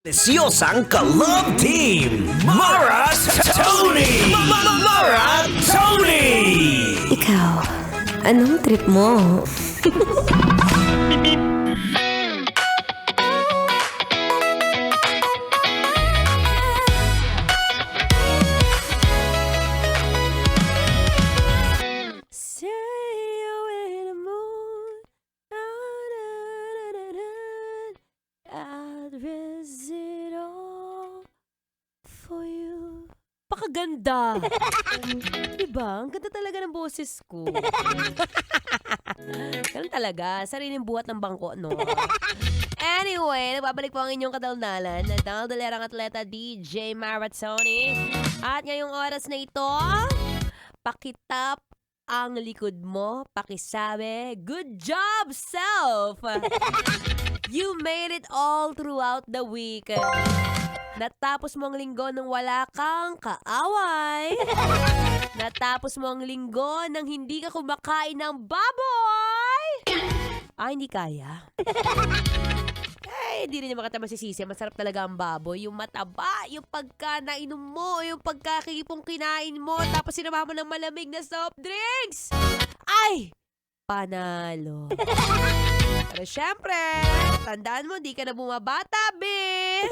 Deliciosang Ka-Love Team! Mara Tony! Mara Tony! Ikaw, anong trip mo? Say you're in the mood. I'd risk it all for you. Pakaganda! Diba? Ang ganda talaga ng boses ko. Ganun talaga. Sariling buhat ng bangko, no? Anyway, nagbabalik po ang inyong kadaldalan na daldalerang atleta DJ Maratoni. At ngayong oras na ito, pakitap ang likod mo, pakisabi, good job, self! You made it all throughout the week. Natapos mo ang linggo nang wala kang kaaway. Natapos mo ang linggo nang hindi ka kumakain ng baboy. Hindi kaya. Hindi rin naman kita masisisi. Masarap talaga ang baboy. Yung mataba, yung pagka nainom mo, yung pagkakipong kinain mo, tapos sinama mo ng malamig na soft drinks. Ay! Panalo. Pero syempre, tandaan mo, di ka na bumabata, be!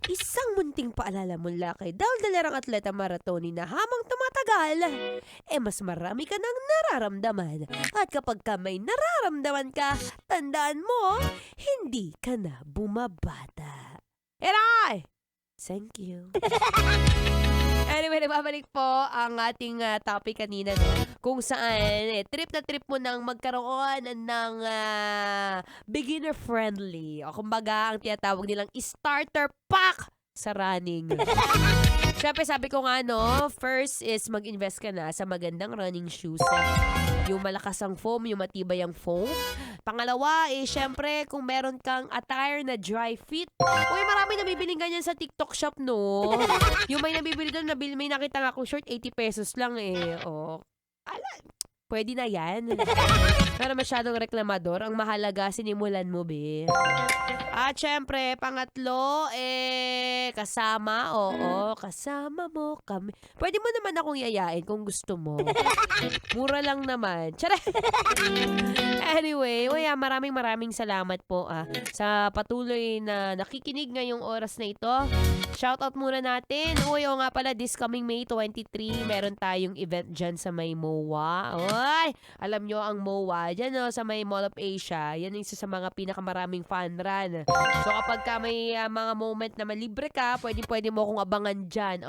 Isang munting paalala mula kay daldalerang atleta Maratoni na habang tumatagal, mas marami ka nang nararamdaman. At kapag ka may nararamdaman ka, tandaan mo, hindi ka na bumabata. Eray! Thank you. Anyway, nababalik po ang ating topic kanina, no? Kung saan, trip na trip mo nang magkaroon ng beginner-friendly. O kumbaga, ang tinatawag nilang starter pack sa running. Siyempre, sabi ko nga, no, first is mag-invest ka na sa magandang running shoes. Yung malakas ang foam, yung matibay ang foam. Pangalawa, syempre, kung meron kang attire na dry fit. Uy, marami nabibiling ganyan sa TikTok shop, no? Yung may nabibili doon, may nakita nga akong short, 80 pesos lang pwede na yan. Pero masyadong reklamador. Ang mahalaga, sinimulan mo, be. At syempre, pangatlo, kasama. Oo, kasama mo kami. Pwede mo naman akong yayain kung gusto mo. Mura lang naman. Tiyara! Anyway, maraming salamat po sa patuloy na nakikinig ngayong oras na ito. Shoutout muna natin. Nga pala, this coming May 23, meron tayong event dyan sa may MOA. Alam nyo ang MOA, dyan sa may Mall of Asia, yan yung isa sa mga pinakamaraming fun run. So kapag ka may mga moment na malibre ka, pwede mo akong abangan dyan.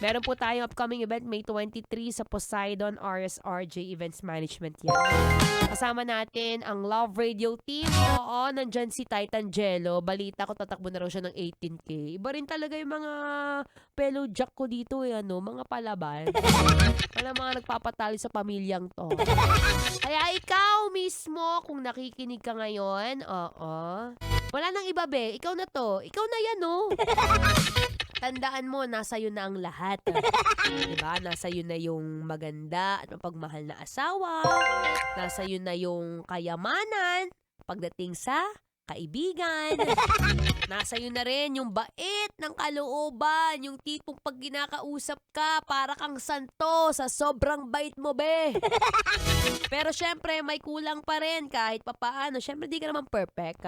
Meron po tayong upcoming event May 23 sa Poseidon RSRJ Events Management yan. Kasama natin ang Love Radio Team. Nandyan si Titan Jello. Balita ko tatakbo na raw siya ng 18K. Iba rin talaga yung mga fellow jack ko dito mga palaban. Wala mga nagpapatalo sa pamilyang to. Kaya ikaw mismo, kung nakikinig ka ngayon, wala nang iba, be. Ikaw na to. Ikaw na yan, no? Tandaan mo, nasa iyo na ang lahat. Diba? Nasa iyo na yung maganda at mapagmahal na asawa. Nasa iyo na yung kayamanan pagdating sa kaibigan. Nasa iyo na rin yung bait ng kalooban. Yung tipong pag ginakausap ka, para kang santo sa sobrang bait mo, be. Pero syempre, may kulang pa rin kahit papaano. Syempre, di ka naman perfect.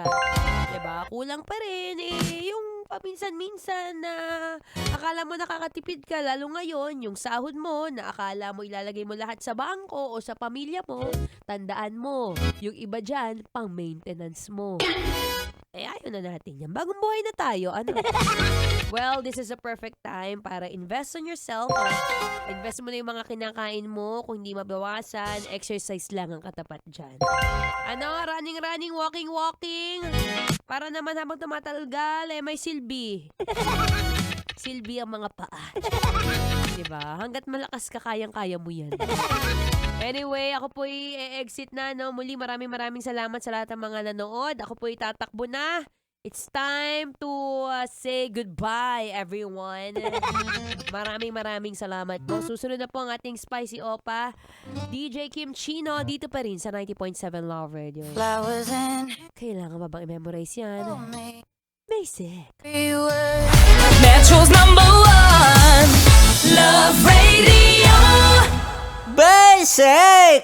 Diba? Kulang pa rin. Yung paminsan-minsan na akala mo nakakatipid ka, lalo ngayon, yung sahod mo na akala mo ilalagay mo lahat sa bangko o sa pamilya mo, tandaan mo, yung iba dyan, pang maintenance mo. Ayaw na natin yan. Bagong buhay na tayo. Well, this is a perfect time para invest on yourself. Invest mo na yung mga kinakain mo. Kung hindi mabawasan, exercise lang ang katapat dyan. Running, walking. Para naman habang tumatalgal, may silbi. Silbi ang mga paa. Diba? Hanggat malakas ka, kayang-kaya mo yan. Anyway, ako po exit na, no? Muli, maraming salamat sa lahat ng mga nanood. Ako po tatakbo na. It's time to say goodbye, everyone. Maraming salamat po. Susunod na po ang ating Spicy Opa, DJ Kim Chino, dito pa rin sa 90.7 Love Radio. Kailangan ba bang i-memorize yan? Basic. Metro's #1 Love Radio. Basic!